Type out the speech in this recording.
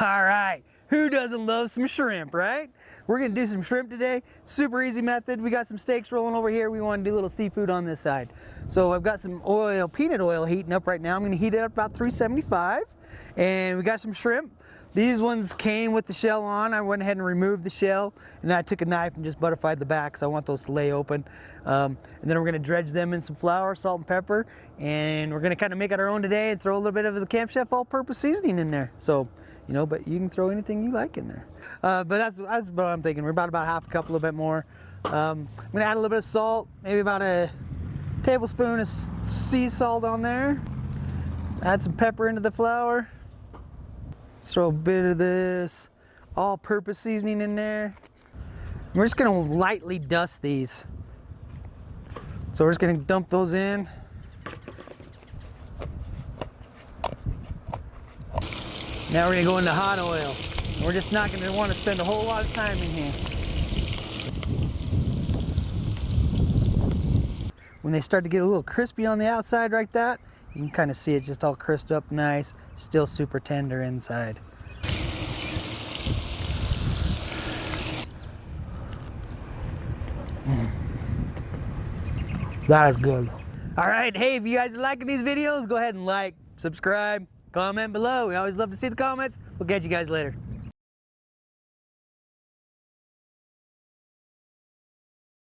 All right, who doesn't love some shrimp, right? We're gonna do some shrimp today. Super easy method. We got some steaks rolling over here. We wanna do a little seafood on this side. So I've got some oil, peanut oil heating up right now. I'm gonna heat it up about 375. And we got some shrimp. These ones came with the shell on. I went ahead and removed the shell, and then I took a knife and just butterfied the back, so I want those to lay open. And then we're gonna dredge them in some flour, salt and pepper, and we're gonna kind of make it our own today and throw a little bit of the Camp Chef all-purpose seasoning in there. So, you know, but you can throw anything you like in there. But that's what I'm thinking. We're about half a cup, a little bit more. I'm gonna add a little bit of salt, maybe about a tablespoon of sea salt on there. Add some pepper into the flour. Throw a bit of this all-purpose seasoning in there. We're just gonna lightly dust these. So we're just gonna dump those in. Now we're gonna go into hot oil. We're just not gonna wanna spend a whole lot of time in here. When they start to get a little crispy on the outside like that, you can kind of see it's just all crisped up nice, still super tender inside. That is good. All right, hey, if you guys are liking these videos, go ahead and like, subscribe, comment below. We always love to see the comments. We'll catch you guys later.